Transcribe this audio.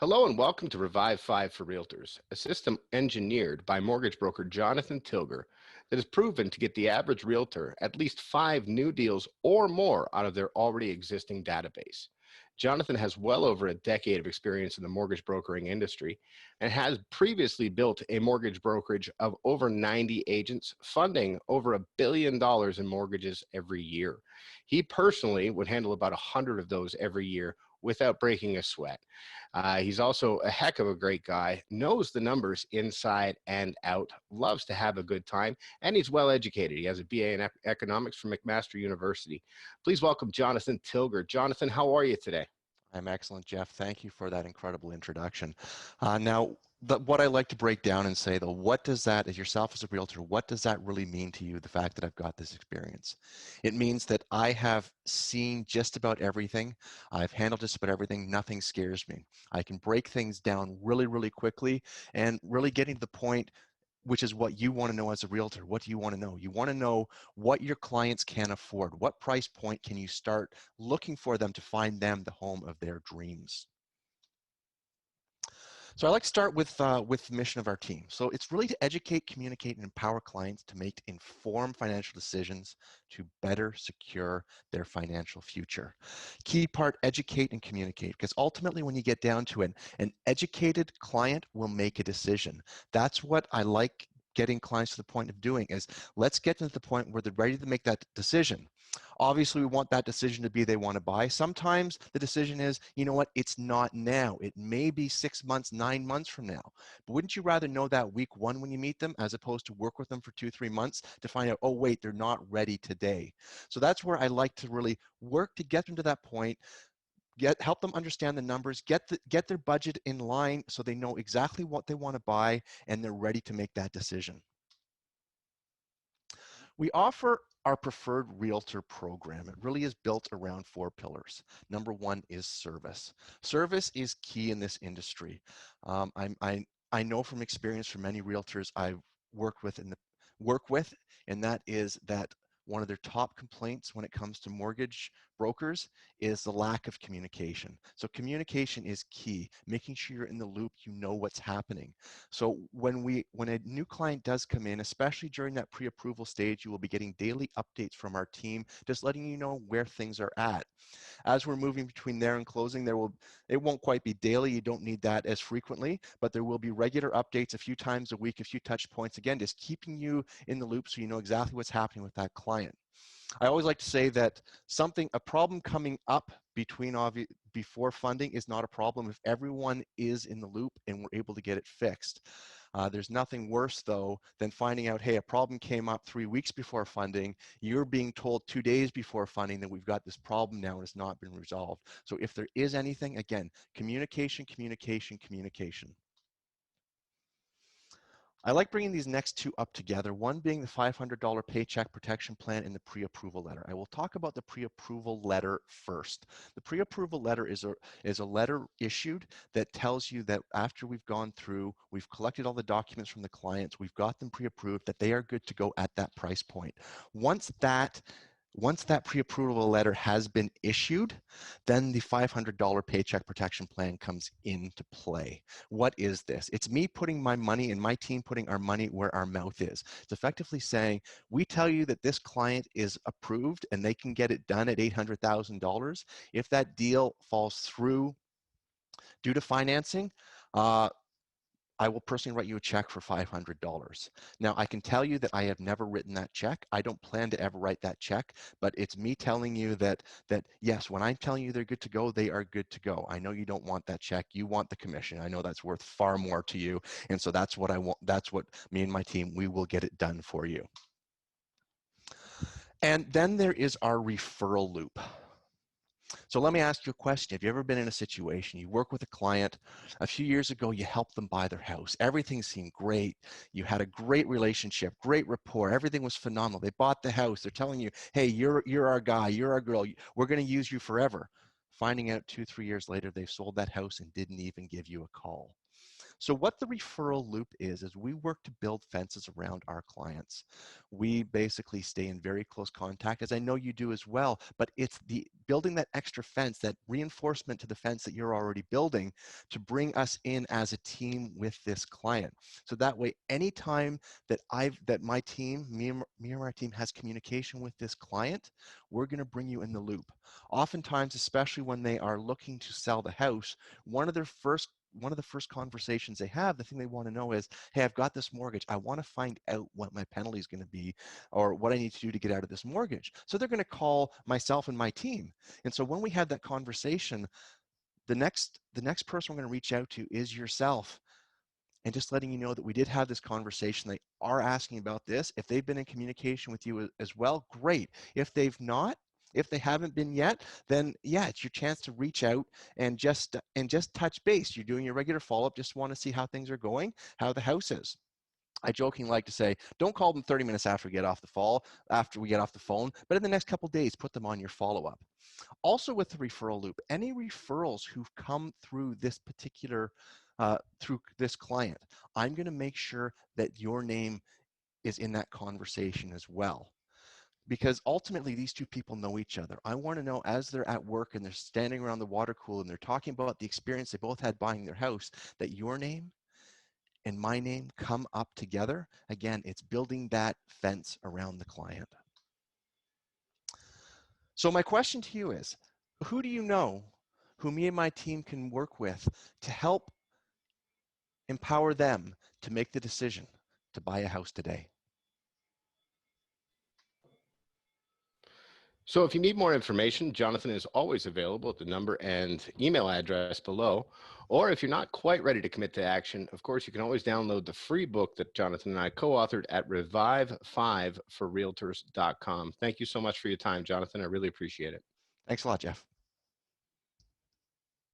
Hello and welcome to Revive 5 for Realtors, a system engineered by mortgage broker Jonathan Tillger that has proven to get the average realtor at least 5 new deals or more out of their already existing database. Jonathan has well over a decade of experience in the mortgage brokering industry and has previously built a mortgage brokerage of over 90 agents, funding over $1 billion in mortgages every year. He personally would handle about 100 of those every year without breaking a sweat. He's also a heck of a great guy, knows the numbers inside and out, loves to have a good time, and he's well educated. He has a BA in economics from McMaster University. Please welcome Jonathan Tillger. Jonathan, how are you today? I'm excellent, Jeff. Thank you for that incredible introduction. What I like to break down and say, though, what does that, as yourself as a realtor, what does that really mean to you, the fact that I've got this experience? It means that I have seen just about everything. I've handled just about everything. Nothing scares me. I can break things down really, really quickly and really getting to the point, which is what you want to know as a realtor. What do you want to know? You want to know what your clients can afford. What price point can you start looking for them to find them the home of their dreams? So I like to start with the mission of our team. So it's really to educate, communicate, and empower clients to make informed financial decisions to better secure their financial future. Key part, educate and communicate, because ultimately when you get down to it, an educated client will make a decision. That's what I like getting clients to the point of doing, is let's get to the point where they're ready to make that decision. Obviously, we want that decision to be they want to buy. Sometimes the decision is, you know what, it's not now. It may be 6 months, 9 months from now. But wouldn't you rather know that week one when you meet them, as opposed to work with them for 2-3 months to find out, oh, wait, they're not ready today. So that's where I like to really work to get them to that point, help them understand the numbers, get their budget in line so they know exactly what they want to buy and they're ready to make that decision. We offer our preferred realtor program. It really is built around 4 pillars. Number 1 is service. Service is key in this industry. I know from experience from many realtors I've worked with, and that is that one of their top complaints when it comes to mortgage brokers is the lack of communication. So communication is key, making sure you're in the loop, you know what's happening. So when a new client does come in, especially during that pre-approval stage, you will be getting daily updates from our team, just letting you know where things are at. As we're moving between there and closing, it won't quite be daily, you don't need that as frequently, but there will be regular updates a few times a week, a few touch points, again, just keeping you in the loop so you know exactly what's happening with that client. I always like to say that a problem coming up before funding is not a problem if everyone is in the loop and we're able to get it fixed. There's nothing worse, though, than finding out, hey, a problem came up 3 weeks before funding. You're being told 2 days before funding that we've got this problem now and it's not been resolved. So if there is anything, again, communication, communication, communication. I like bringing these next 2 up together, one being the $500 paycheck protection plan and the pre-approval letter. I will talk about the pre-approval letter first. The pre-approval letter is a letter issued that tells you that after we've gone through, we've collected all the documents from the clients, we've got them pre-approved, that they are good to go at that price point. Once that pre-approval letter has been issued, then the $500 paycheck protection plan comes into play. What is this? It's me putting my money and my team putting our money where our mouth is. It's effectively saying, we tell you that this client is approved and they can get it done at $800,000. If that deal falls through due to financing, I will personally write you a check for $500. Now, I can tell you that I have never written that check. I don't plan to ever write that check, but it's me telling you that yes, when I'm telling you they're good to go, they are good to go. I know you don't want that check. You want the commission. I know that's worth far more to you. And so that's what I want. That's what me and my team, we will get it done for you. And then there is our referral loop. So let me ask you a question. Have you ever been in a situation, you work with a client, a few years ago, you helped them buy their house. Everything seemed great. You had a great relationship, great rapport. Everything was phenomenal. They bought the house. They're telling you, hey, you're our guy, you're our girl. We're going to use you forever. Finding out 2-3 years later, they've sold that house and didn't even give you a call. So what the referral loop is we work to build fences around our clients. We basically stay in very close contact, as I know you do as well, but it's the building that extra fence, that reinforcement to the fence that you're already building, to bring us in as a team with this client. So that way, anytime that my team, me or my team has communication with this client, we're going to bring you in the loop. Oftentimes, especially when they are looking to sell the house, one of the first conversations they have, the thing they want to know is, hey, I've got this mortgage. I want to find out what my penalty is going to be, or what I need to do to get out of this mortgage. So they're going to call myself and my team. And so when we had that conversation, the next person we're going to reach out to is yourself, and just letting you know that we did have this conversation. They are asking about this. If they've been in communication with you as well, great. If they've not, if they haven't been yet, then yeah, it's your chance to reach out and just touch base. You're doing your regular follow-up, just want to see how things are going, how the house is. I jokingly like to say, don't call them 30 minutes after we get off the phone, but in the next couple of days, put them on your follow-up. Also with the referral loop, any referrals who've come through this particular, through this client, I'm going to make sure that your name is in that conversation as well. Because ultimately, these two people know each other. I want to know, as they're at work and they're standing around the water cooler and they're talking about the experience they both had buying their house, that your name and my name come up together. Again, it's building that fence around the client. So my question to you is, who do you know who me and my team can work with to help empower them to make the decision to buy a house today? So if you need more information, Jonathan is always available at the number and email address below. Or if you're not quite ready to commit to action, of course, you can always download the free book that Jonathan and I co-authored at revive5forrealtors.com. Thank you so much for your time, Jonathan. I really appreciate it. Thanks a lot, Jeff.